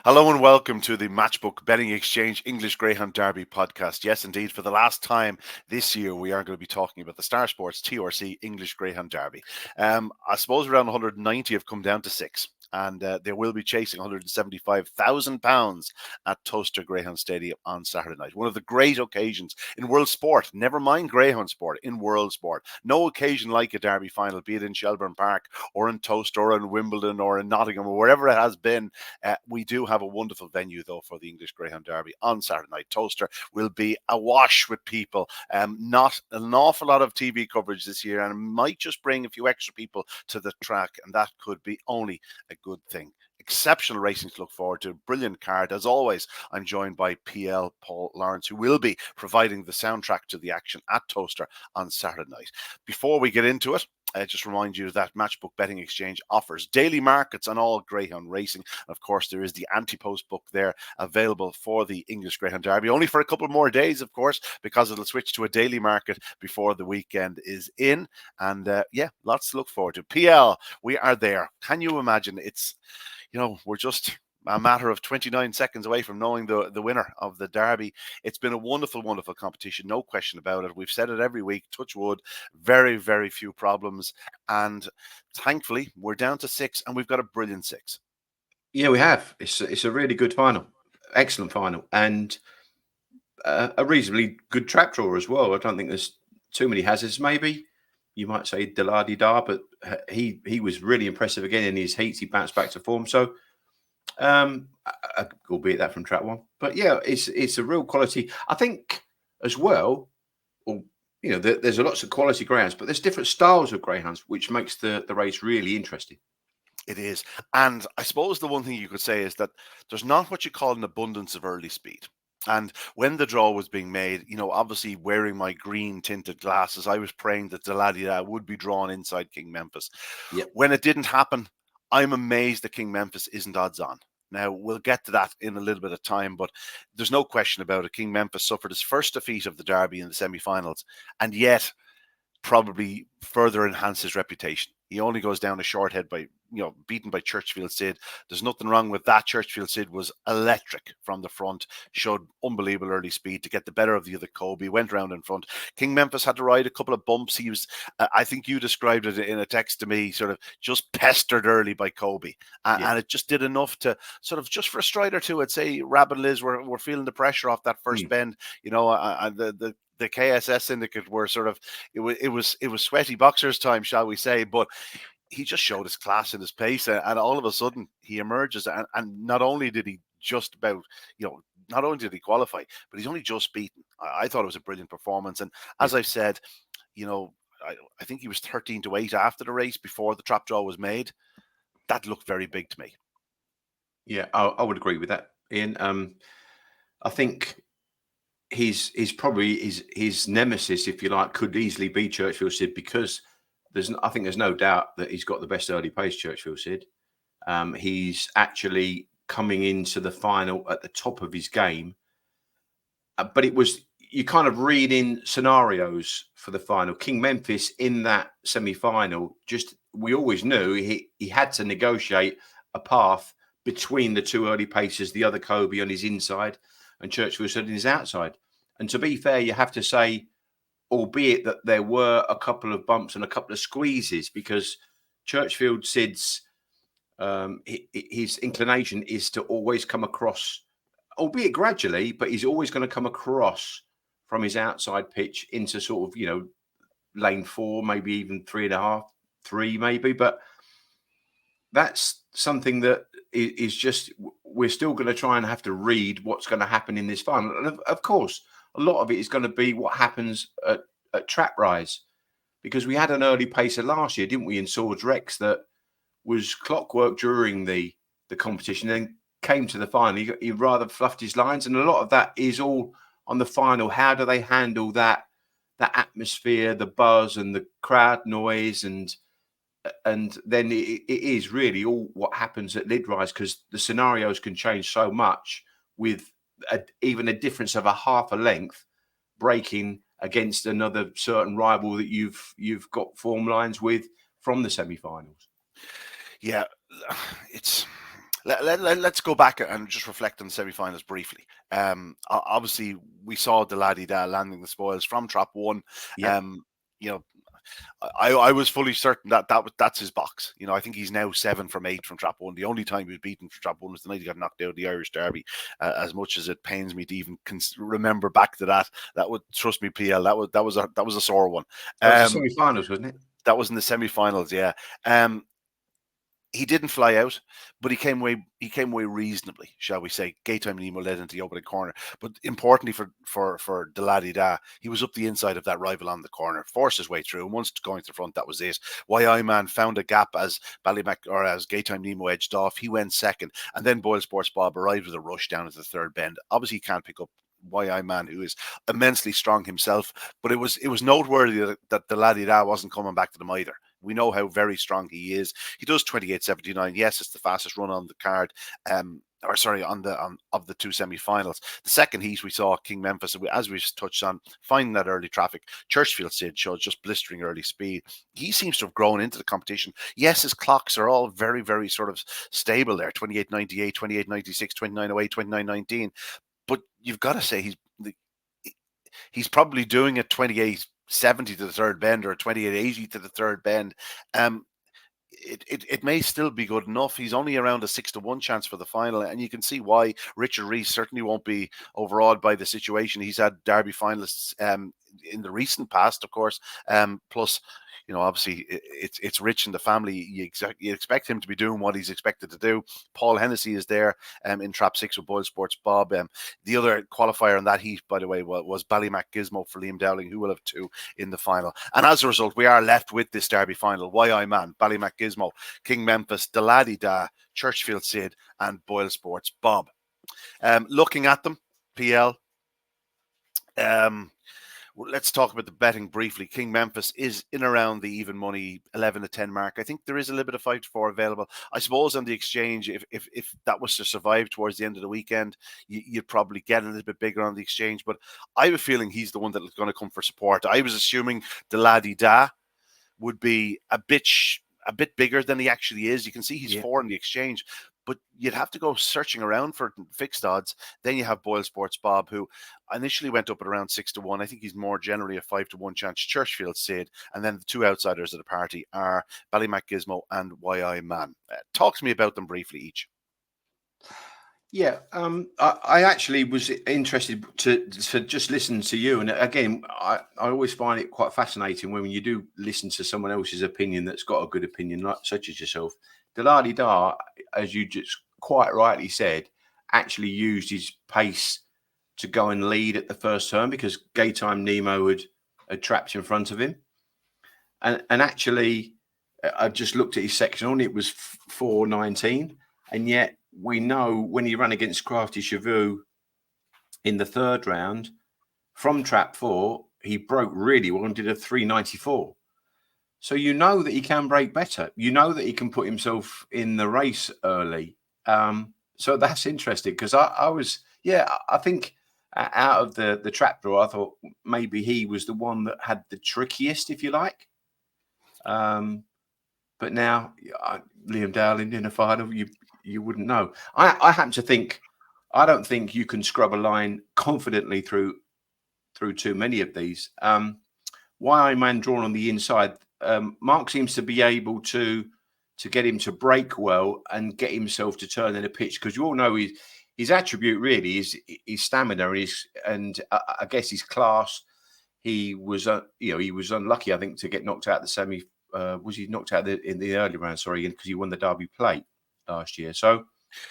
Hello and welcome to the Matchbook Betting Exchange English Greyhound Derby podcast. Yes, indeed, for the last time this year, we are going to be talking about the Star Sports TRC English Greyhound Derby. I suppose around 190 have come down to 6. And they will be chasing £175,000 at Towcester Greyhound Stadium on Saturday night. One of the great occasions in world sport, never mind greyhound sport, in world sport. No occasion like a Derby final, be it in Shelbourne Park or in Towcester or in Wimbledon or in Nottingham or wherever it has been. We do have a wonderful venue, though, for the English Greyhound Derby on Saturday night. Towcester will be awash with people. Not an awful lot of TV coverage this year, and it might just bring a few extra people to the track, and that could be only a good thing. Exceptional racing to look forward to. Brilliant card. As always, I'm joined by PL Paul Lawrence, who will be providing the soundtrack to the action at Towcester on Saturday night. Before we get into it, just remind you that Matchbook Betting Exchange offers daily markets on all greyhound racing. Of course, there is the anti-post book there available for the English Greyhound Derby, only for a couple more days, of course, because it'll switch to a daily market before the weekend is in. And lots to look forward to. PL, we are there. Can you imagine? We're just a matter of 29 seconds away from knowing the winner of the Derby. It's been a wonderful, wonderful competition, no question about it. We've said it every week, touch wood, very, very few problems. And thankfully, we're down to 6 and we've got a brilliant 6. Yeah, we have. It's a really good final, excellent final, and a reasonably good trap draw as well. I don't think there's too many hazards. Maybe you might say da, but he was really impressive again in his heats. He bounced back to form. So, albeit that from track one, but yeah, it's a real quality. I think as well. Or there's lots of quality greyhounds, but there's different styles of greyhounds, which makes the race really interesting. It is. And I suppose the one thing you could say is that there's not what you call an abundance of early speed. And when the draw was being made, obviously wearing my green tinted glasses, I was praying that Deladida would be drawn inside King Memphis. Yep. When it didn't happen, I'm amazed that King Memphis isn't odds on. Now, we'll get to that in a little bit of time, but there's no question about it. King Memphis suffered his first defeat of the Derby in the semi-finals, and yet probably further enhance his reputation. He only goes down a short head by, beaten by Churchfield Sid. There's nothing wrong with that. Churchfield Sid was electric from the front, showed unbelievable early speed to get the better of the other Kobe, went round in front. King Memphis had to ride a couple of bumps. He was, I think you described it in a text to me, sort of just pestered early by Kobe. And it just did enough to sort of, just for a stride or two, I'd say Rabbit Liz were feeling the pressure off that first bend. The KSS syndicate were sort of, it was sweaty boxers time, shall we say, but he just showed his class and his pace, and all of a sudden he emerges, and not only did he not only did he qualify, but he's only just beaten. I thought it was a brilliant performance, and as I've said, I think he was 13-8 after the race before the trap draw was made. That looked very big to me. Yeah, I would agree with that, Ian. I think his nemesis, if you like, could easily be Churchfield Sid, because I think there's no doubt that he's got the best early pace, Churchfield Sid. He's actually coming into the final at the top of his game, but you kind of read in scenarios for the final. King Memphis in that semi-final, we always knew he had to negotiate a path between the two early paces, the other Kobe on his inside and Churchfield Sid on his outside. And to be fair, you have to say, albeit that there were a couple of bumps and a couple of squeezes, because Churchfield Sid's his inclination is to always come across, albeit gradually, but he's always going to come across from his outside pitch into sort of, lane 4, maybe even 3.5, 3 maybe. But that's something that is just, we're still going to try and have to read what's going to happen in this final. And of course, a lot of it is going to be what happens at Trap Rise, because we had an early pacer last year, didn't we, in Swords Rex, that was clockwork during the competition, then came to the final. He rather fluffed his lines, and a lot of that is all on the final. How do they handle that atmosphere, the buzz and the crowd noise, and then it is really all what happens at Lid Rise, because the scenarios can change so much with even a difference of a half a length breaking against another certain rival that you've got form lines with from the semi-finals. Yeah, it's Let's go back and just reflect on the semi-finals briefly. Obviously, we saw the laddie da landing the spoils from trap one. Yeah. You know, I was fully certain that's his box. You know, I think he's now 7 from 8 from trap one. The only time he was beaten from trap one was the night he got knocked out of the Irish Derby. As much as it pains me to even remember back to that would, trust me, PL, that was a sore one. That was the semi-finals, wasn't it? That was in the semi-finals, yeah. He didn't fly out, but he came away reasonably, shall we say. Gaytime Nemo led into the opening corner. But importantly for the laddie da, he was up the inside of that rival on the corner, forced his way through, and once going to the front, that was it. YI Man found a gap as as Gaytime Nemo edged off. He went second, and then Boyle Sports Bob arrived with a rush down at the third bend. Obviously, he can't pick up YI Man, who is immensely strong himself, but it was noteworthy that the laddie da wasn't coming back to them either. We know how very strong he is. He does 28.79. Yes, it's the fastest run on the card. Of the two semi-finals. The second heat we saw King Memphis, as we touched on, finding that early traffic. Churchfield Sid showed just blistering early speed. He seems to have grown into the competition. Yes, his clocks are all very, very sort of stable there. 28.98, 28.96, 29.08, 29.19. But you've got to say he's probably doing it 28.70 to the third bend or 28.80 to the third bend. It may still be good enough. He's only around a 6-1 chance for the final, and you can see why Richard Rees certainly won't be overawed by the situation. He's had Derby finalists in the recent past, of course, plus, you know, obviously it's Rich in the family. You expect him to be doing what he's expected to do. Paul Hennessy is there in trap 6 with Boyle Sports Bob. The other qualifier on that heat, by the way, was Ballymac Gizmo for Liam Dowling, who will have 2 in the final. And as a result, we are left with this Derby final. YI Man, Ballymac Gizmo, King Memphis, the laddie da, Churchfield Sid, and Boyle Sports Bob. Looking at them, PL, let's talk about the betting briefly. King Memphis is in around the even money 11-10 mark. I think there is a little bit of 5-4 available. I suppose on the exchange, if that was to survive towards the end of the weekend, you'd probably get a little bit bigger on the exchange. But I have a feeling he's the one that's going to come for support. I was assuming the laddie da would be a bit bigger than he actually is. You can see he's 4 in the exchange, but you'd have to go searching around for fixed odds. Then you have Boyle Sports Bob, who initially went up at around 6-1. I think he's more generally a 5-1 chance. Churchfield Sid, and then the 2 outsiders of the party are Ballymac Gizmo and YI Man. Talk to me about them briefly each. Yeah, I actually was interested to just listen to you. And again, I always find it quite fascinating when you do listen to someone else's opinion that's got a good opinion, like such as yourself. The laddie da, as you just quite rightly said, actually used his pace to go and lead at the first turn because Gaytime Nemo had trapped in front of him. And actually, I just looked at his section on it was 4.19, and yet we know when he ran against Crafty Chavou in the third round from trap 4, he broke really well and did a 3.94. So you know that he can break better. You know that he can put himself in the race early. So that's interesting because I think out of the trap draw, I thought maybe he was the one that had the trickiest, if you like. But now Liam Dowling in a final, you wouldn't know. I happen to think I don't think you can scrub a line confidently through too many of these. YI Man drawn on the inside. Mark seems to be able to get him to break well and get himself to turn in a pitch because you all know his attribute really is his stamina and I guess his class. He was he was unlucky, I think, to get knocked out the semi. Was he knocked out in the early round? Sorry, because he won the Derby Plate last year. So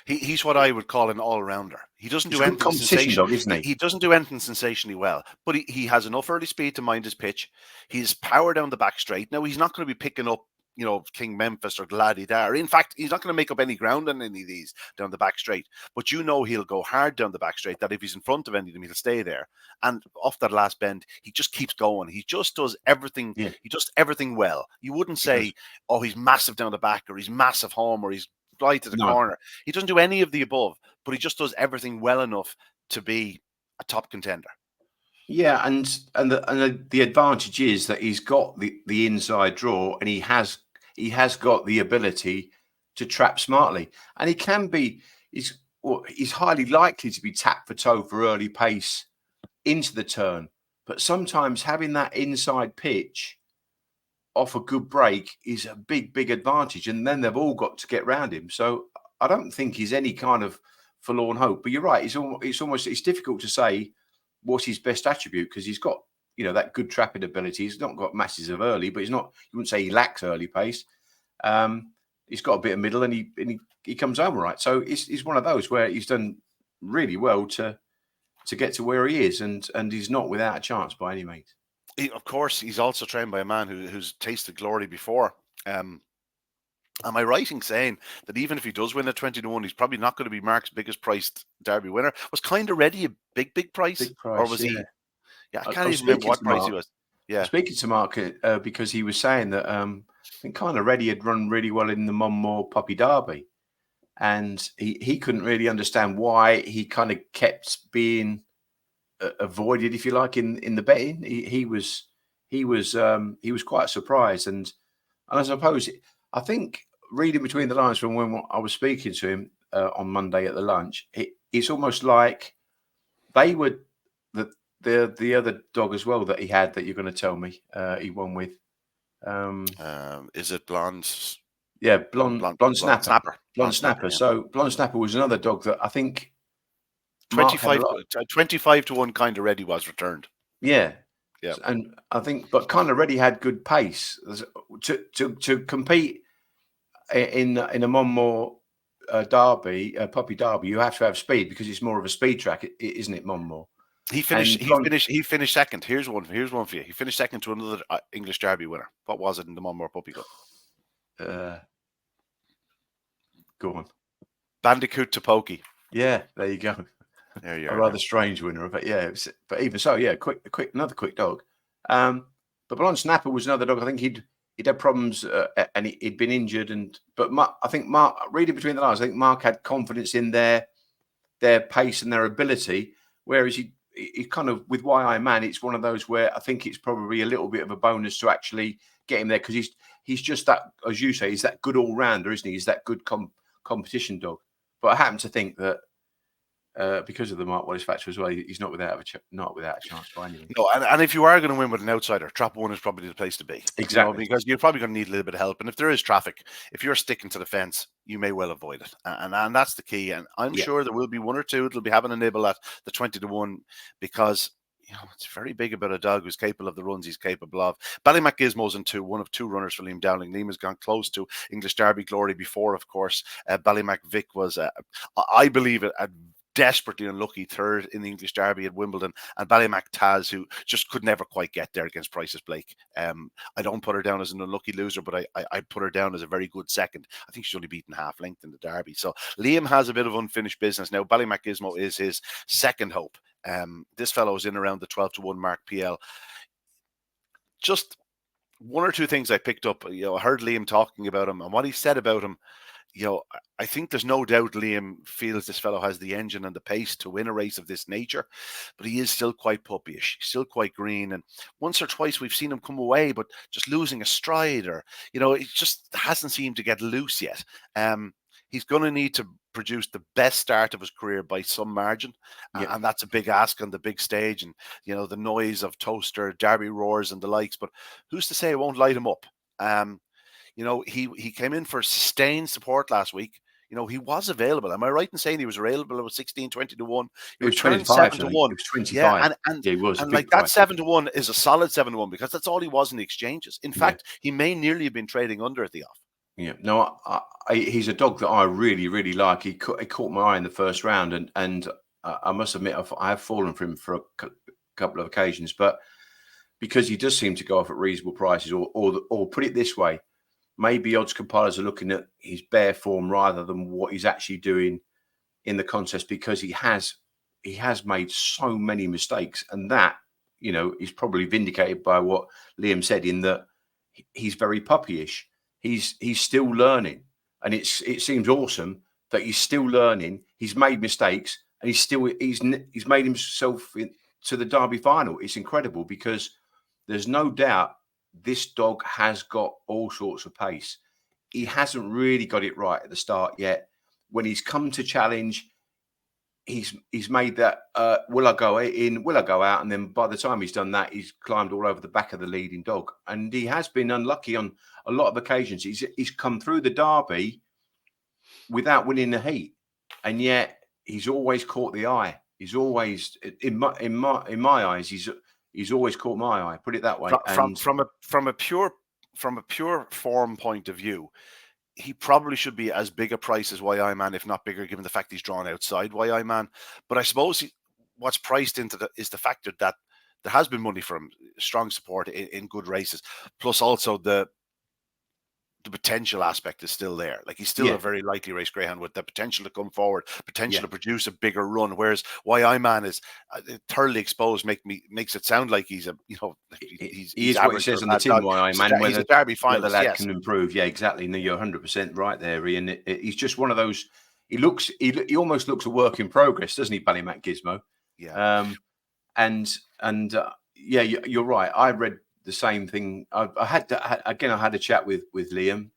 he's what I would call an all-rounder. He doesn't do anything sensational, isn't he? He doesn't do anything sensationally well, but he has enough early speed to mind his pitch. He's power down the back straight. Now he's not going to be picking up, King Memphis or laddie da. In fact, he's not going to make up any ground on any of these down the back straight. But he'll go hard down the back straight. That if he's in front of any of them, he'll stay there. And off that last bend, he just keeps going. He just does everything. Yeah. He does everything well. You wouldn't say, oh, he's massive down the back, or he's massive home, or he's fly to the corner. He doesn't do any of the above, but he just does everything well enough to be a top contender. Yeah, and the advantage is that he's got the inside draw, and he has got the ability to trap smartly, and he can be. He's highly likely to be tapped for toe for early pace into the turn, but sometimes having that inside pitch off a good break is a big advantage, and then they've all got to get round him. So I don't think he's any kind of forlorn hope. But you're right; it's difficult to say what's his best attribute because he's got that good trapping ability. He's not got masses of early, but you wouldn't say he lacks early pace. He's got a bit of middle, and he comes home all right. So he's one of those where he's done really well to get to where he is, and he's not without a chance by any means. Of course, he's also trained by a man who's tasted glory before. Am I right in saying that even if he does win at 20-1, he's probably not going to be Mark's biggest priced Derby winner? Was Kind of Ready a big price? Big price, or was he? Yeah, I can't even remember what price he was. Yeah, speaking to Mark because he was saying that I think Kind of Ready had run really well in the Monmore Puppy Derby, and he couldn't really understand why he kind of kept being avoided, if you like, in the betting. He was quite surprised, and I suppose I think reading between the lines from when I was speaking to him on Monday at the lunch, it's almost like they were the other dog as well that he had that you're going to tell me he won with. Is it Blonde? Yeah, Blonde Snapper. Blonde Snapper. Yeah. So Blonde Snapper was another dog that I think 25-1 Kind of Ready was returned. Yeah. Yeah. And I think, but Kind of Ready had good pace to compete in a Monmore Derby, Puppy Derby. You have to have speed because it's more of a speed track, isn't it, Monmore? He finished second. Here's one for you. He finished second to another English Derby winner. What was it in the Monmore Puppy Cup? Go on. Bandicoot to Pokey. Yeah, there you go. There you are. A rather strange winner, but yeah. But even so, yeah, another quick dog. But Blonde Snapper was another dog. I think he'd had problems and he'd been injured. But I think Mark, reading between the lines, I think Mark had confidence in their pace and their ability, whereas he kind of, with Why I Man, it's one of those where I think it's probably a little bit of a bonus to actually get him there because he's just that, as you say, he's that good all rounder, isn't he? He's that good competition dog. But I happen to think that because of the Mark Wallace factor as well, he's not without a chance by any means. No, and if you are going to win with an outsider, Trap 1 is probably the place to be. Exactly. Because you're probably going to need a little bit of help. And if there is traffic, if you're sticking to the fence, you may well avoid it. And that's the key. And I'm sure there will be one or two that'll be having a nibble at the 20-1 because it's very big about a dog who's capable of the runs he's capable of. Ballymac Gizmo's one of two runners for Liam Dowling. Liam has gone close to English Derby glory before, of course. Ballymac Vic was, I believe, a desperately unlucky third in the English Derby at Wimbledon, and Ballymac Taz, who just could never quite get there against Price's Blake. I don't put her down as an unlucky loser, but I put her down as a very good second. I think she's only beaten half length in the Derby. So Liam has a bit of unfinished business. Now, Ballymac Gizmo is his second hope. This fellow is in around the 12-1 mark PL. Just one or two things I picked up. I heard Liam talking about him, and what he said about him, I think there's no doubt Liam feels this fellow has the engine and the pace to win a race of this nature, but he is still quite puppyish. He's still quite green. And once or twice we've seen him come away, but just losing a stride or, it just hasn't seemed to get loose yet. He's going to need to produce the best start of his career by some margin. And that's a big ask on the big stage and, the noise of Towcester, Derby roars and the likes, but who's to say it won't light him up? He came in for sustained support last week. He was available. Am I right in saying he was available? It was 16-20-1. He was 25 to 1. He was 25. Yeah, he was. And like that 7-1 is a solid 7-1 because that's all he was in the exchanges. In fact, he may nearly have been trading under at the off. Yeah, no, he's a dog that I really, really like. He caught my eye in the first round, and I must admit I have fallen for him for a couple of occasions, but because he does seem to go off at reasonable prices, or put it this way. Maybe odds compilers are looking at his bare form rather than what he's actually doing in the contest because he has made so many mistakes, and that is probably vindicated by what Liam said in that he's very puppyish. He's still learning, and it seems awesome that he's still learning. He's made mistakes, and he's made himself to the Derby final. It's incredible because there's no doubt. This dog has got all sorts of pace. he hasn't really got it right at the start yet. When he's come to challenge, he's made that will I go in, will I go out, and then by the time he's done that, he's climbed all over the back of the leading dog, and he has been unlucky on a lot of occasions. He's come through the Derby without winning the heat, and yet he's always caught the eye. He's always in my eyes. He's always caught my eye. Put it that way. From a pure form point of view, he probably should be as big a price as YI Man, if not bigger, given the fact he's drawn outside YI Man. But I suppose what's priced into is the factor that there has been money from strong support in good races, plus also the potential aspect is still there. Like, he's still a very likely race greyhound with the potential to come forward, potential to produce a bigger run. Whereas YI Man is thoroughly exposed, makes it sound like he's he's what he says on the tin. YI Man, he's a Derby finalist. The lad can improve. Yeah, exactly. No, you're 100% right there, Ian. He's just one of those. He almost looks a work in progress, doesn't he, Ballymac Gizmo? Yeah. Yeah, you're right. I read the same thing. I had a chat with Liam,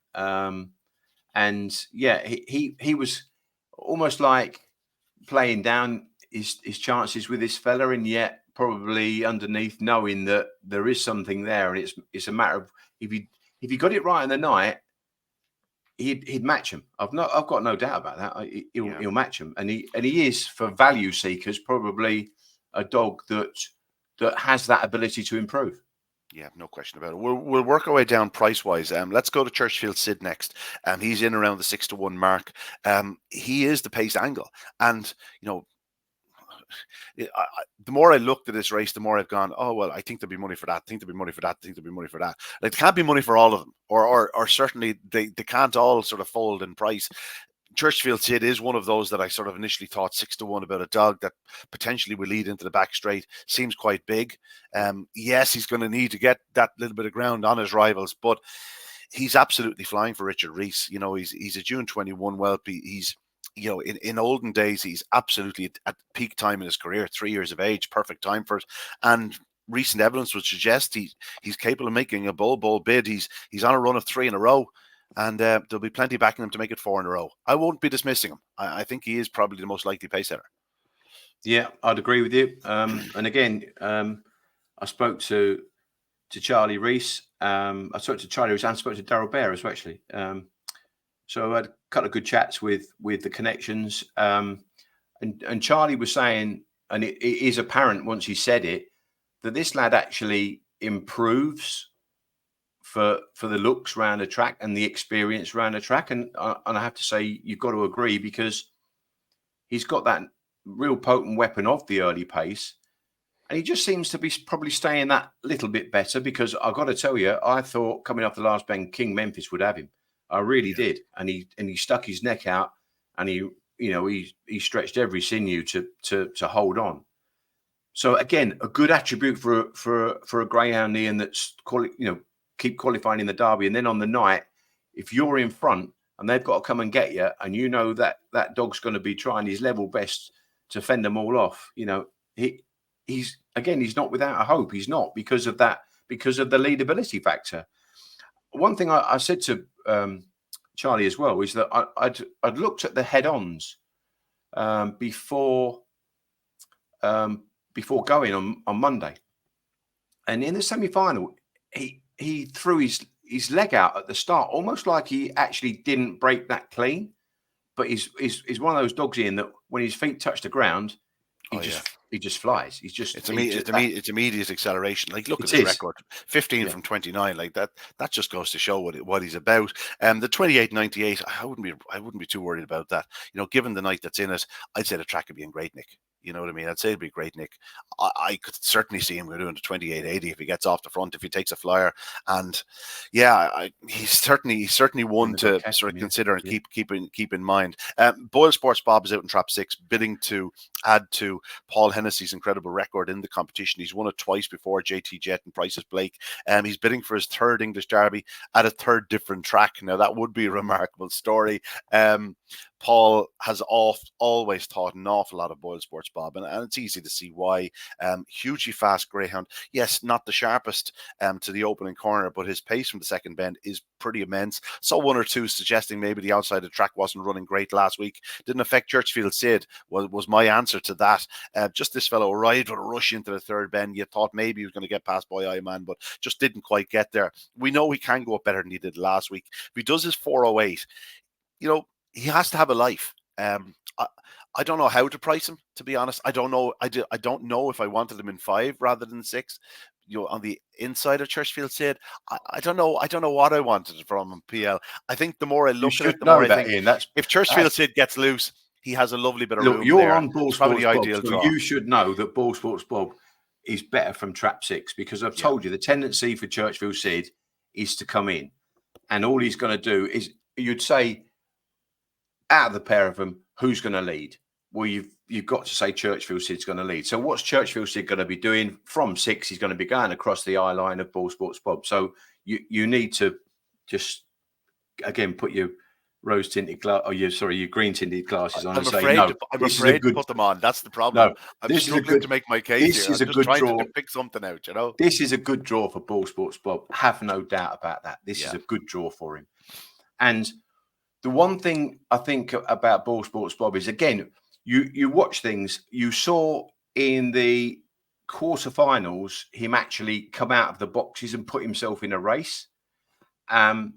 and yeah, he was almost like playing down his chances with this fella, and yet probably underneath knowing that there is something there, and it's a matter of if he got it right in the night, he'd match him. I've got no doubt about that. He'll match him, and he is, for value seekers, probably a dog that has that ability to improve. Yeah, no question about it. We'll work our way down price wise. Let's go to Churchfield Sid next. He's in around the 6-1 mark. He is the pace angle, and the more I looked at this race, the more I've gone, oh well, I think there'll be money for that. I think there'll be money for that. I think there'll be money for that. Like, there can't be money for all of them, or certainly they can't all sort of fold in price. Churchfield Sid is one of those that I sort of initially thought 6-1 about a dog that potentially will lead into the back straight. Seems quite big. Yes, he's going to need to get that little bit of ground on his rivals, but he's absolutely flying for Richard Rees. He's a June 21 whelp. He's in olden days, he's absolutely at peak time in his career, 3 years of age, perfect time for it. And recent evidence would suggest he's capable of making a bowl bid. He's on a run of 3 in a row. And there'll be plenty backing him to make it 4 in a row. I won't be dismissing him. I think he is probably the most likely pace setter. Yeah, I'd agree with you. And again, I spoke to Charlie Rees. I spoke to Charlie Rees and I spoke to Darryl Bear as well, actually. So I had a couple of good chats with the connections. And Charlie was saying, and it is apparent once he said it, that this lad actually improves for the looks round the track and the experience round the track. And I have to say, you've got to agree, because he's got that real potent weapon of the early pace. And he just seems to be probably staying that little bit better, because I've got to tell you, I thought coming off the last bend, King Memphis would have him. I really did. And he stuck his neck out, and he stretched every sinew to hold on. So again, a good attribute for a greyhound, Ian, that's keep qualifying in the Derby, and then on the night, if you're in front and they've got to come and get you, and that dog's going to be trying his level best to fend them all off, he's not without a hope. He's not, because of the leadability factor. One thing I said to Charlie as well is that I'd looked at the head-ons before going on Monday, and in the semi-final, he threw his leg out at the start, almost like he actually didn't break that clean. But he's one of those dogs, Ian, that when his feet touch the ground, he just flies. It's immediate acceleration. Like, look at his record, 15 from 29. Like that just goes to show what he's about. The 28.98, I wouldn't be too worried about that. Given the night that's in it, I'd say the track would be in great nick. You know what I mean? I'd say it'd be great, Nick. I could certainly see him doing the 28.80 if he gets off the front, if he takes a flyer. And yeah, he's certainly one to sort of consider and keep in mind. Boyle Sports Bob is out in trap 6, bidding to add to Paul Hennessy's incredible record in the competition. He's won it twice before, JT Jet and Prices Blake. He's bidding for his 3rd English Derby at a 3rd different track. Now, that would be a remarkable story. Paul has always taught an awful lot of Boyle Sports, Bob, and it's easy to see why. Hugely fast greyhound. Yes, not the sharpest to the opening corner, but his pace from the second bend is pretty immense. Saw one or two suggesting maybe the outside of the track wasn't running great last week. Didn't affect Churchfield Sid, was my answer to that. Just this fellow arrived with a rush into the third bend. You thought maybe he was going to get past Boy I Man, but just didn't quite get there. We know he can go up better than he did last week. If he does his 408, he has to have a life. I don't know how to price him, to be honest. I don't know. I don't know if I wanted him in 5 rather than 6. On the inside of Churchfield Sid, I don't know. I don't know what I wanted from him. PL. I think the more I look at it, the more I think Ian, if Churchfield Sid gets loose, he has a lovely bit of room you're there. on Ball It's Sports probably the Bob, ideal so draw. you should know that Ball Sports Bob is better from trap 6, because I've told you the tendency for Churchfield Sid is to come in, and all he's going to do is, you'd say, out of the pair of them, who's going to lead? Well, you've got to say Churchfield Sid's going to lead. So what's Churchfield Sid going to be doing from 6? He's going to be going across the eye line of Ball Sports Bob. So you need to just, again, put your rose tinted your green tinted glasses on. I'm afraid to put them on. That's the problem. No, I'm struggling to make my case here. I'm just trying to pick something out. This is a good draw for Ball Sports Bob. Have no doubt about that. This is a good draw for him. And the one thing I think about Ball Sports Bob is, again, you watch things. You saw in the quarterfinals him actually come out of the boxes and put himself in a race, and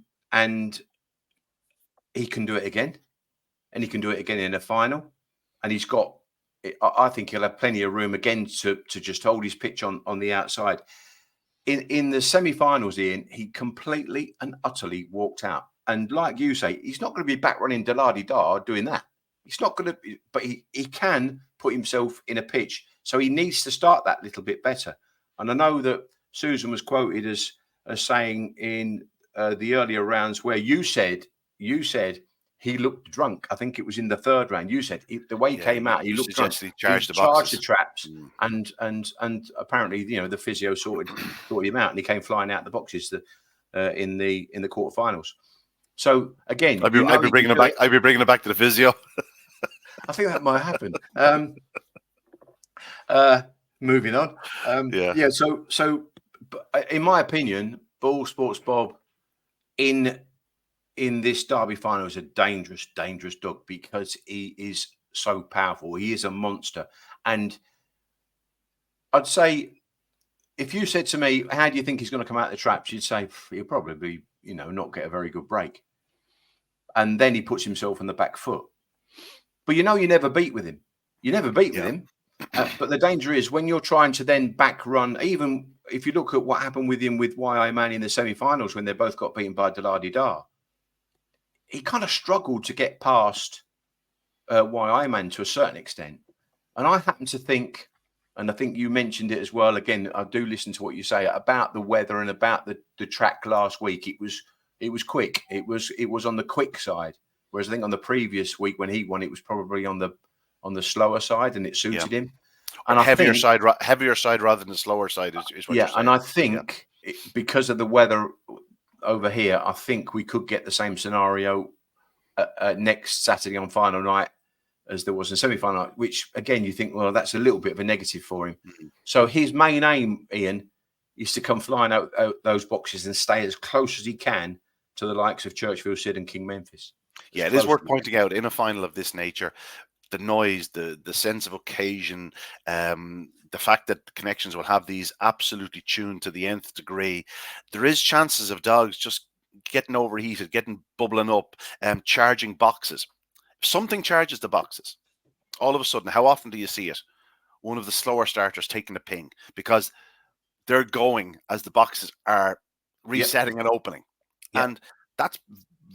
he can do it again, and he can do it again in a final. And he's got, I think he'll have plenty of room again to just hold his pitch on the outside. In the semi-finals, Ian, he completely and utterly walked out. And like you say, he's not going to be back running da-la-di-da doing that. He's not going to, but he can put himself in a pitch. So he needs to start that little bit better. And I know that Susan was quoted as saying in the earlier rounds where you said he looked drunk. I think it was in the 3rd round. You said the way he came out, he looked drunk. He charged the traps, and apparently, the physio sorted him out, and he came flying out the boxes in the quarterfinals. So again, I'd be bringing it back. I'd be bringing it back to the physio. I think that might happen. Moving on. So in my opinion, Ball Sports Bob in this Derby final is a dangerous dog, because he is so powerful. He is a monster. And I'd say, if you said to me, how do you think he's going to come out of the traps? You'd say he'll probably, not get a very good break. And then he puts himself on the back foot. But you never beat with him. You never beat with him. But the danger is when you're trying to then back run, even if you look at what happened with him with YI Man in the semi-finals when they both got beaten by Da-La-Di-Da, he kind of struggled to get past YI Man to a certain extent. And I happen to think, and I think you mentioned it as well, again, I do listen to what you say about the weather and about the track last week. It was quick. It was on the quick side. Whereas I think on the previous week when he won, it was probably on the slower side, and it suited him. And heavier side rather than the slower side is what you're saying. And I think because of the weather over here, I think we could get the same scenario next Saturday on final night as there was in semi-final night, which again you think, well, that's a little bit of a negative for him. Mm-hmm. So his main aim, Ian, is to come flying out those boxes and stay as close as he can to the likes of Churchfield Sid and King Memphis. Yeah, it is worth pointing out in a final of this nature, the noise, the sense of occasion, the fact that connections will have these absolutely tuned to the nth degree. There is chances of dogs just getting overheated, getting bubbling up, charging boxes. If something charges the boxes, all of a sudden, how often do you see it? One of the slower starters taking a ping because they're going as the boxes are resetting and opening. Yep. And that's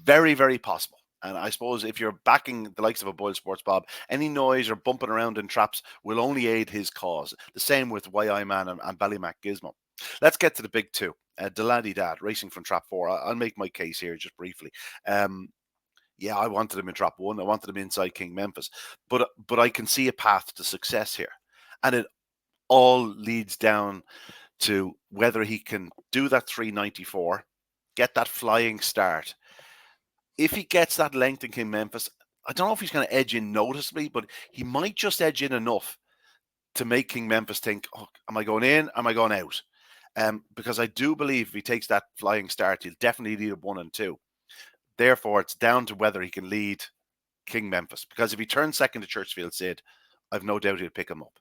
very, very possible. And I suppose if you're backing the likes of a Boyle Sports Bob, any noise or bumping around in traps will only aid his cause. The same with YI Man and Ballymac Gizmo. Let's get to the big two. Da-La-Di-Da racing from trap 4. I'll make my case here just briefly. I wanted him in trap 1. I wanted him inside King Memphis. But I can see a path to success here. And it all leads down to whether he can do that 394, get that flying start. If he gets that length in King Memphis, I don't know if he's going to edge in noticeably, but he might just edge in enough to make King Memphis think, oh, am I going in? Am I going out? Because I do believe if he takes that flying start, he'll definitely lead 1 and 2. Therefore, it's down to whether he can lead King Memphis. Because if he turns second to Churchfield Sid, I've no doubt he'll pick him up.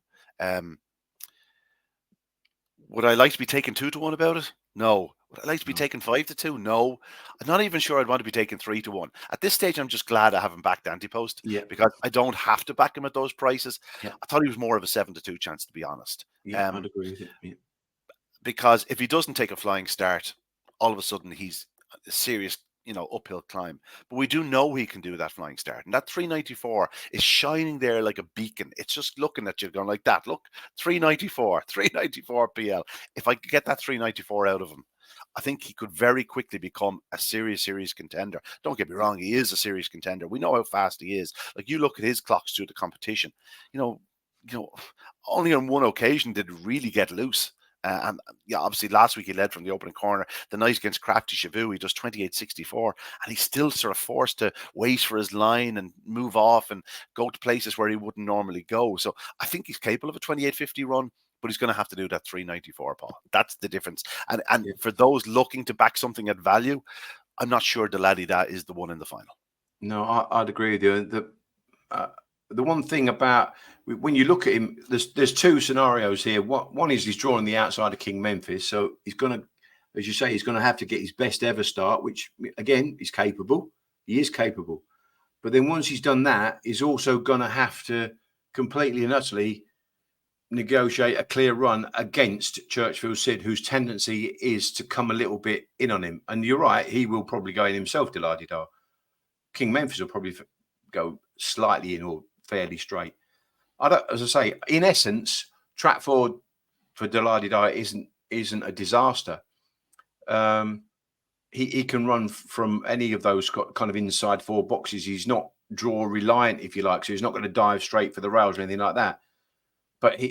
Would I like to be taking 2-1 about it? No. Would I like to be taking 5-2? No. I'm not even sure I'd want to be taking 3-1. At this stage, I'm just glad I haven't backed Antipost because I don't have to back him at those prices. I thought he was more of a 7-2 chance, to be honest. Yeah, I'd agree with it. Yeah. Because if he doesn't take a flying start, all of a sudden he's a serious, uphill climb. But we do know he can do that flying start. And that 394 is shining there like a beacon. It's just looking at you going like that. Look, 394 PL. If I could get that 394 out of him, I think he could very quickly become a serious contender. Don't get me wrong, he is a serious contender. We know how fast he is. Like, you look at his clocks through the competition, only on one occasion did it really get loose. And obviously last week he led from the opening corner. The night against Crafty Shavu, he does 28.64, and he's still sort of forced to wait for his line and move off and go to places where he wouldn't normally go. So I think he's capable of a 28.50 run, but he's going to have to do that 394, Paul. That's the difference. And for those looking to back something at value, I'm not sure the laddie that is the one in the final. No, I'd agree with you. The one thing about when you look at him, there's two scenarios here. One is he's drawing the outside of King Memphis, so he's going to, as you say, he's going to have to get his best ever start, which again is capable. He is capable, but then once he's done that, he's also going to have to completely and utterly negotiate a clear run against Churchfield Sid, whose tendency is to come a little bit in on him. And you're right, he will probably go in himself, Deladidar. King Memphis will probably go slightly in or fairly straight. As I say, in essence, track forward for Deladidar isn't a disaster. He can run from any of those kind of inside four boxes. He's not draw reliant, if you like, so he's not going to dive straight for the rails or anything like that. But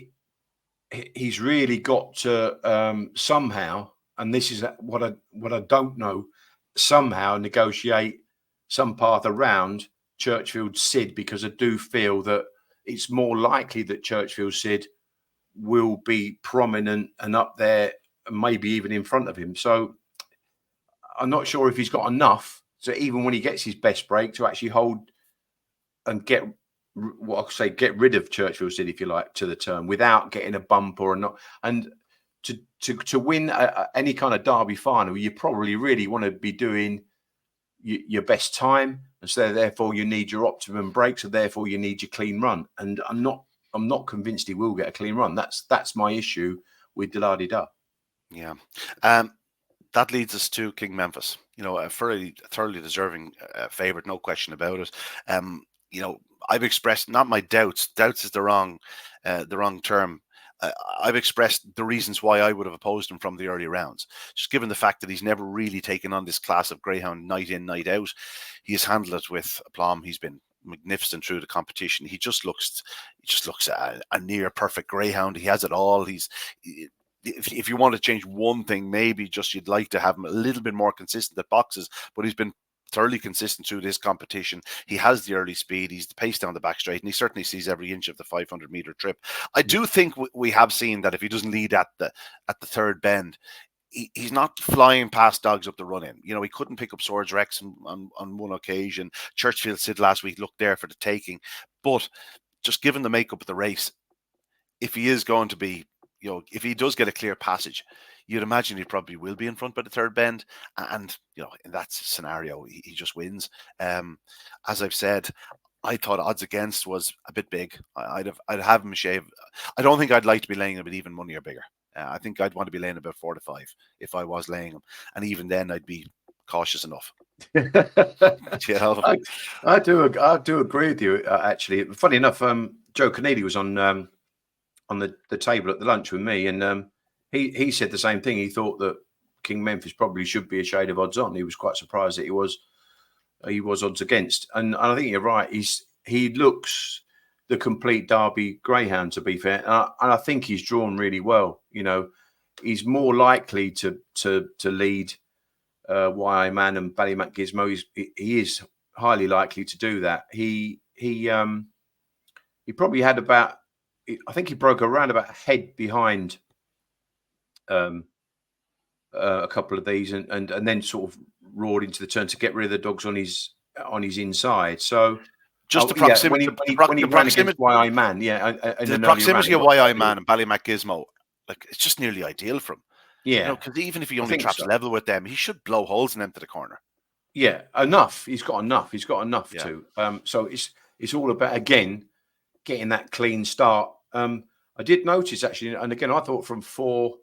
he's really got to somehow, and this is what I don't know, somehow negotiate some path around Churchfield Sid, because I do feel that it's more likely that Churchfield Sid will be prominent and up there, maybe even in front of him. So I'm not sure if he's got enough to, even when he gets his best break, to actually hold and get rid of Churchfield Sid, if you like, to the turn without getting a bump or not. And to win any kind of Derby final, you probably really want to be doing your best time, and so therefore you need your optimum break, so therefore you need your clean run. And I'm not convinced he will get a clean run. That's my issue with Deladidar. Yeah. That leads us to King Memphis. A thoroughly deserving favourite, no question about it. I've expressed not my doubts. Doubts is the wrong term. I've expressed the reasons why I would have opposed him from the early rounds. Just given the fact that he's never really taken on this class of greyhound night in, night out. He has handled it with aplomb. He's been magnificent through the competition. He just looks a near perfect greyhound. He has it all. If you want to change one thing, maybe just you'd like to have him a little bit more consistent at boxes, but he's been thoroughly consistent through this competition. He has the early speed, he's the pace down the back straight, and he certainly sees every inch of the 500-meter trip. I do think we have seen that if he doesn't lead at the third bend, he's not flying past dogs up the run-in. He couldn't pick up Swords Rex on one occasion. Churchfield Sid last week looked there for the taking. But just given the makeup of the race, if he is going to be, if he does get a clear passage, you'd imagine he probably will be in front by the third bend. And, in that scenario, he just wins. As I've said, I thought odds against was a bit big. I'd have him shave. I don't think I'd like to be laying him at even money or bigger. I think I'd want to be laying about 4 to 5 if I was laying him. And even then, I'd be cautious enough. I do agree with you, actually. Funny enough, Joe Keneally was on the table at the lunch with me, and he said the same thing. He thought that King Memphis probably should be a shade of odds on. He was quite surprised that he was odds against. And I think you're right. He looks the complete Derby greyhound, to be fair. And I think he's drawn really well. He's more likely to lead YI Man and Ballymac Gizmo. He is highly likely to do that. He probably had about, I think he broke around about a head behind a couple of these, and then sort of roared into the turn to get rid of the dogs on his inside. So just the yeah, proximity, when he ran against YI Man, in the an early run, proximity of YI Man and Ballymac Gizmo, like it's just nearly ideal for him. Yeah, because even if he only traps level with them, he should blow holes in them to the corner. Yeah, enough. He's got enough. To. So it's all about, again, getting that clean start. I did notice actually, and again, I thought from 4,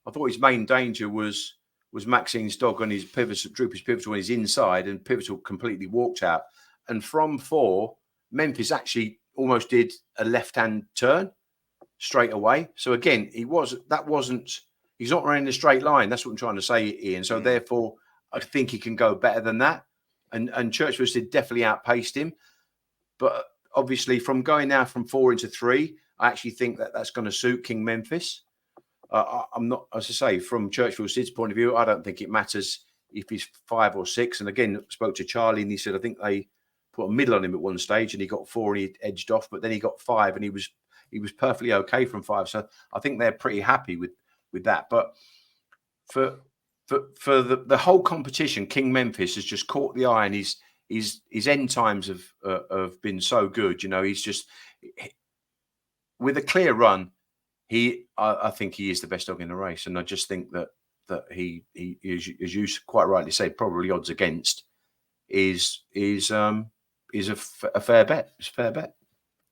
I thought his main danger was Maxine's dog on his pivotal, Droopy's pivotal on his inside, and pivotal completely walked out. And from 4, Memphis actually almost did a left-hand turn straight away. So again, he's not running a straight line. That's what I'm trying to say, Ian. So therefore, I think he can go better than that. And Churchill's did definitely outpaced him. But obviously, from going now from 4 into 3, I actually think that's going to suit King Memphis. I'm not, as I say, from Churchill Sid's point of view, I don't think it matters if he's 5 or 6. And again, I spoke to Charlie and he said, I think they put a middle on him at one stage and he got 4 and he edged off, but then he got 5 and he was perfectly okay from 5. So I think they're pretty happy with that. But for the whole competition, King Memphis has just caught the eye, and his end times have been so good. He's just, with a clear run, I think he is the best dog in the race, and I just think that he as you quite rightly say, probably odds against is a fair bet. It's a fair bet.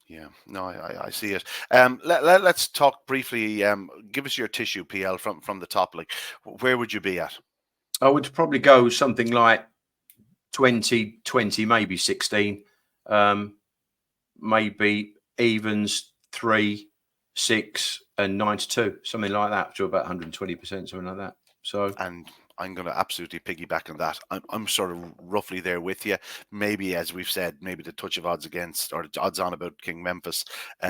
Yeah, no, I see it. Let's talk briefly. Give us your tissue, PL, from the top. Like, where would you be at? I would probably go something like 20, maybe 16, maybe evens 3, 6, and 9 to 2, something like that, to about 120%, something like that. So, and I'm going to absolutely piggyback on that. I'm sort of roughly there with you. Maybe, as we've said, maybe the touch of odds against, or odds on about King Memphis.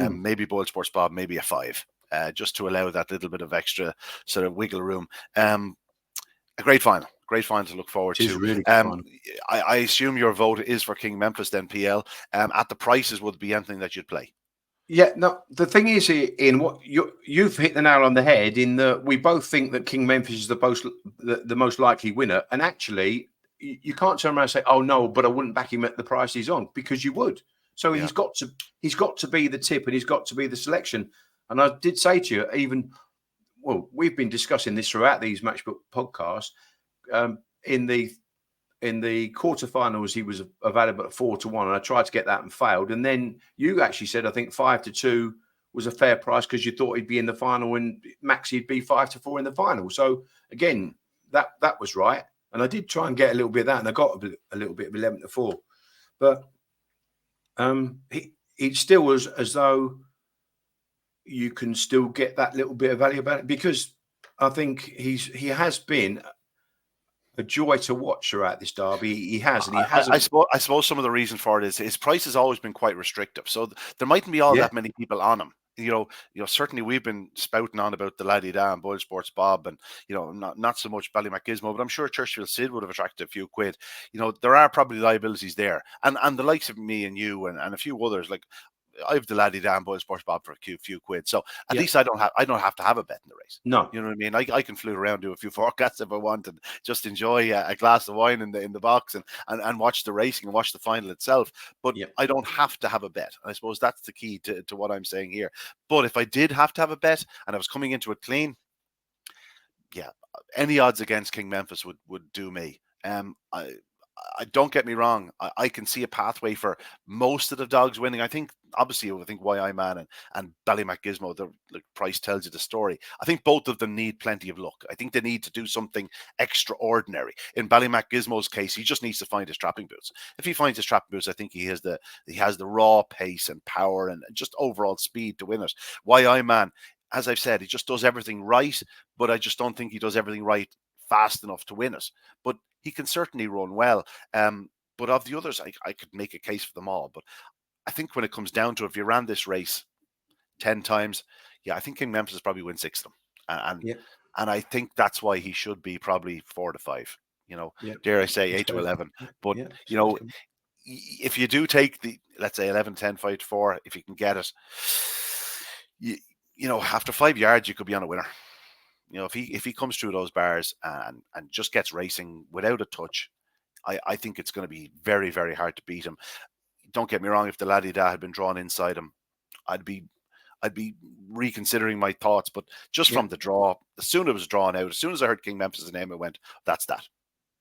Maybe Boyle Sports Bob, maybe a 5, just to allow that little bit of extra sort of wiggle room. A great final to look forward to. Really fun. I assume your vote is for King Memphis then, PL. At the prices, would it be anything that you'd play? Yeah, no, the thing is, Ian, what you've hit the nail on the head in that we both think that King Memphis is the most likely winner. And actually, you can't turn around and say, oh, no, but I wouldn't back him at the price he's on, because you would. So he's got to be the tip, and he's got to be the selection. And I did say to you, we've been discussing this throughout these Matchbook podcasts. In the quarterfinals, he was available at 4 to 1, and I tried to get that and failed. And then you actually said, I think 5 to 2 was a fair price because you thought he'd be in the final, and Maxi'd be 5 to 4 in the final. So again, that was right. And I did try and get a little bit of that, and I got a little bit of 11 to 4. But it still was as though you can still get that little bit of value about it, because I think he has been a joy to watch throughout this derby. He has, and he has. I suppose some of the reason for it is his price has always been quite restrictive, so there mightn't be all that many people on him. Certainly we've been spouting on about the Laddie Da and Boyle Sports Bob, and not so much Ballymac Gizmo, but I'm sure Churchill Sid would have attracted a few quid. There are probably liabilities there, and the likes of me and you and a few others, like I have the Laddie Dan Boyle Sports Bob for a few quid, so at least I don't have to have a bet in the race. No, you know what I mean. I can flute around, do a few forecasts if I want, and just enjoy a glass of wine in the box and watch the racing and watch the final itself. But I don't have to have a bet. And I suppose that's the key to what I'm saying here. But if I did have to have a bet and I was coming into it clean, any odds against King Memphis would do me. I don't get me wrong. I can see a pathway for most of the dogs winning. I think YI Man and Ballymac Gizmo, the price tells you the story. I think both of them need plenty of luck. I think they need to do something extraordinary. In Ballymac Gizmo's case, he just needs to find his trapping boots. If he finds his trapping boots, I think he has the raw pace and power and just overall speed to win it. YI Man, as I've said, he just does everything right, but I just don't think he does everything right fast enough to win it. But he can certainly run well. But of the others, I could make a case for them all. But I think when it comes down to it, if you ran this race 10 times, I think King Memphis probably win 6 of them. And I think that's why he should be probably 4 to 5. Dare I say 8 to 11. But, if you do take the, let's say, 11-10 fight 4, if you can get it, you know, after 5 yards, you could be on a winner. You know, if he comes through those bars and just gets racing without a touch, I think it's going to be very, very hard to beat him. Don't get me wrong, if the laddie da had been drawn inside him, I'd be reconsidering my thoughts. But just from the draw, as soon as it was drawn out, as soon as I heard King Memphis' name, I went, that's that.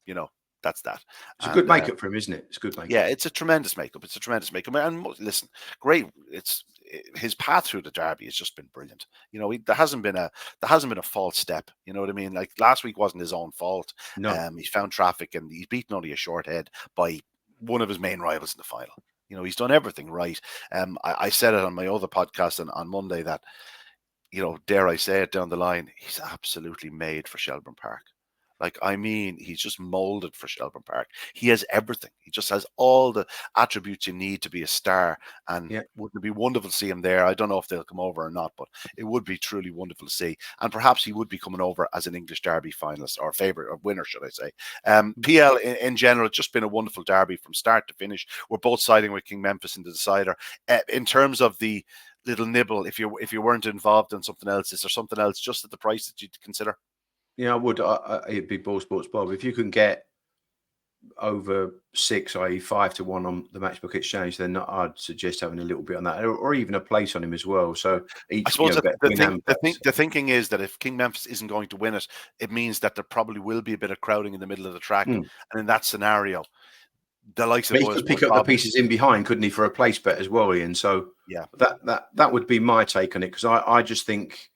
You know, that's that. It's a good makeup for him, isn't it? It's a good makeup. Yeah, it's a tremendous makeup. It's a tremendous makeup. And listen, great. His path through the Derby has just been brilliant. You know, there hasn't been a false step. You know what I mean? Like last week wasn't his own fault. No, He found traffic and he's beaten only a short head by one of his main rivals in the final. You know, he's done everything right. I said it on my other podcast on Monday that, you know, dare I say it down the line, he's absolutely made for Shelbourne Park. Like, I mean, he's just molded for Shelbourne Park. He has everything. He just has all the attributes you need to be a star. And wouldn't it be wonderful to see him there? I don't know if they'll come over or not, but it would be truly wonderful to see. And perhaps he would be coming over as an English Derby finalist or favourite or winner, should I say. PL in general, it's just been a wonderful Derby from start to finish. We're both siding with King Memphis in the decider. In terms of the little nibble, if you weren't involved in something else, is there something else just at the price that you'd consider? Yeah, I would. It'd be Ball Sports Bob. If you can get over 6, i.e. 5 to 1 on the Matchbook Exchange, then I'd suggest having a little bit on that, or even a place on him as well. So I suppose the thinking is that if King Memphis isn't going to win it, it means that there probably will be a bit of crowding in the middle of the track. And in that scenario, the likes of he could pick up the pieces in behind, couldn't he, for a place bet as well, Ian? So yeah, that would be my take on it, because I just think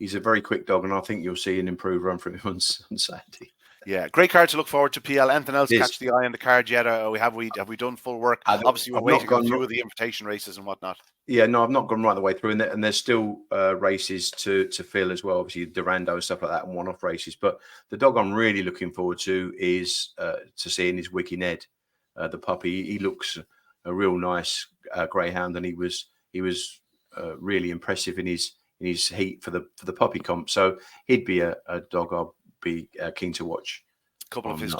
he's a very quick dog, and I think you'll see an improved run from him on Saturday. Yeah, great card to look forward to, PL. Anything else catch the eye on the card yet? Have we done full work? Obviously, we're waiting on a few of the invitation races and whatnot. Yeah, no, I've not gone right the way through, and there's still races to fill as well. Obviously, Durando and stuff like that, and one-off races. But the dog I'm really looking forward to is to seeing is Wiki Ned, the puppy. He looks a real nice greyhound, and he was really impressive in his heat for the puppy comp. So he'd be a dog I'll be keen to watch. A couple of his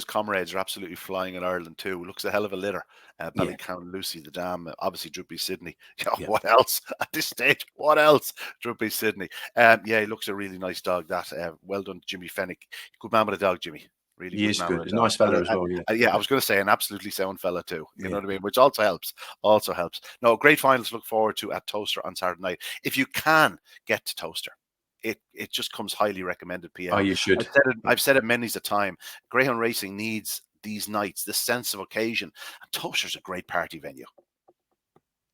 comrades are absolutely flying in Ireland too. Looks a hell of a litter. Ballycown Lucy, the dam, obviously Droopy Sydney. What else at this stage? What else? Droopy Sydney. He looks a really nice dog. That well done, Jimmy Fennick. Good man with a dog, Jimmy. Really he is good. He's a nice fella as well. Yeah, I was going to say an absolutely sound fella too. You know what I mean? Which also helps. No, great finals to look forward to at Towcester on Saturday night. If you can get to Towcester, it just comes highly recommended, PL. Oh, you should. I've said it many a time. Greyhound racing needs these nights, this sense of occasion. And Towcester's a great party venue.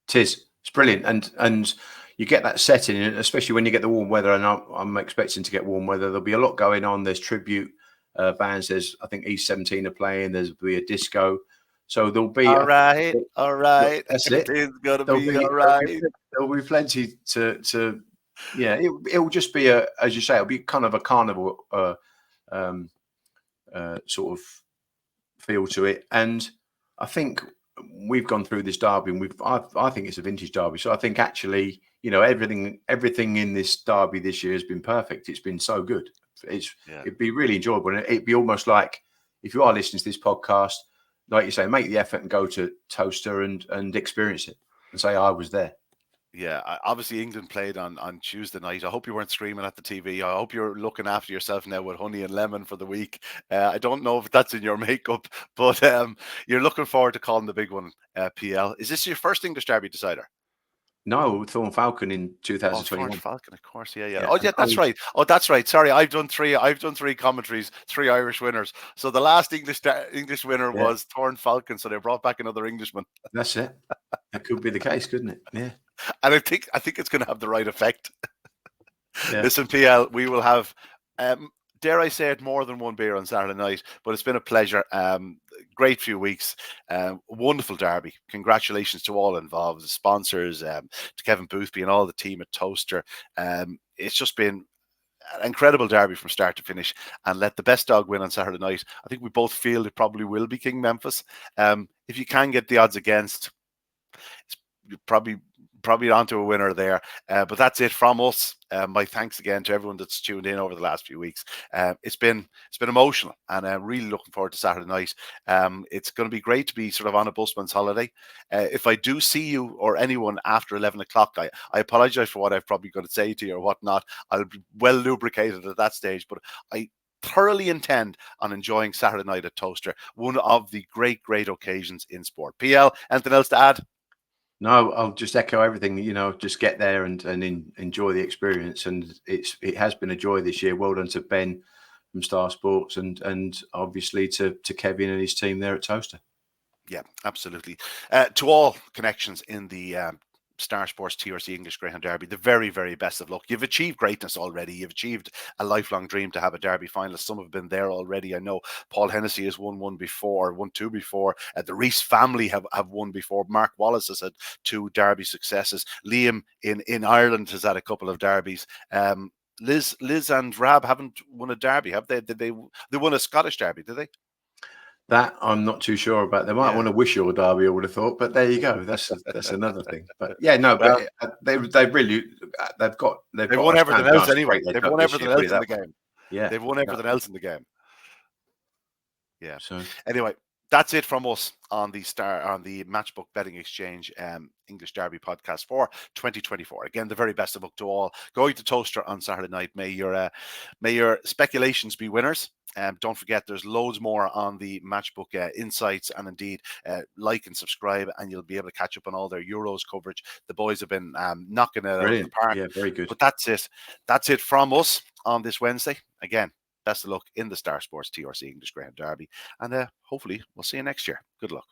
It is. It's brilliant. And you get that setting, especially when you get the warm weather. And I'm expecting to get warm weather. There'll be a lot going on. There's tribute bands. There's, I think, East 17 are playing. There'll be a disco. So there'll be all right. That's it. It's gonna be all right. There'll be plenty to. Yeah, it'll just be as you say, it'll be kind of a carnival sort of feel to it. And I think we've gone through this derby, and I think it's a vintage derby. So I think actually, everything in this derby this year has been perfect. It's been so good. It'd be really enjoyable, and it'd be almost like, if you are listening to this podcast, like you say, make the effort and go to Towcester and experience it and say, I was there. Yeah, obviously England played on Tuesday night. I hope you weren't screaming at the TV. I hope you're looking after yourself now with honey and lemon for the week. I don't know if that's in your makeup, but you're looking forward to calling the big one, PL. Is this your first English Derby decider? No, Thorn Falcon in 2021. Thorn Falcon, of course, yeah. Oh, yeah, that's right. Sorry, I've done three commentaries, 3 Irish winners. So the last English winner was Thorn Falcon. So they brought back another Englishman. That's it. That could be the case, couldn't it? Yeah. And I think it's going to have the right effect. Listen, PL, we will have, dare I say it, more than one beer on Saturday night, but it's been a pleasure. Great few weeks. Wonderful derby. Congratulations to all involved, the sponsors, to Kevin Boothby and all the team at Towcester. It's just been an incredible derby from start to finish, and let the best dog win on Saturday night. I think we both feel it probably will be King Memphis. If you can get the odds against, it's probably probably onto a winner there. But that's it from us. My thanks again to everyone that's tuned in over the last few weeks. It's been emotional, and I'm really looking forward to Saturday night. It's going to be great to be sort of on a busman's holiday. If I do see you or anyone after 11 o'clock, I apologize for what I've probably got to say to you or whatnot. I'll be well lubricated at that stage, but I thoroughly intend on enjoying Saturday night at Towcester, one of the great occasions in sport. PL, anything else to add? No, I'll just echo everything. Just get there and enjoy the experience. And it has been a joy this year. Well done to Ben from Star Sports, and obviously to Kevin and his team there at Towcester. Yeah, absolutely. To all connections in the Star Sports TRC English Greyhound Derby, the very, very best of luck. You've achieved greatness already. You've achieved a lifelong dream to have a Derby finalist. Some have been there already. I know Paul Hennessy has won two before. The Reese family have won before. Mark Wallace has had 2 Derby successes. Liam in Ireland has had a couple of Derbies. Liz and Rab haven't won a Derby, have they? They won a Scottish Derby, did they? That I'm not too sure about. They might want to wish you a Derby, I would have thought, but there you go. That's another thing. But yeah, no, but they've won everything else anyway. They've won everything else in the game. Yeah, they've won everything else in the game. Yeah. So anyway, that's it from us on the Matchbook Betting Exchange English Derby podcast for 2024. Again, the very best of luck to all going to Towcester on Saturday night. May your speculations be winners. Don't forget, there's loads more on the Matchbook Insights, and indeed like and subscribe, and you'll be able to catch up on all their Euros coverage. The boys have been knocking it out of the park. Yeah, very good. But that's it from us on this Wednesday. Again, best of luck in the Star Sports TRC English Greyhound Derby, and hopefully we'll see you next year. Good luck.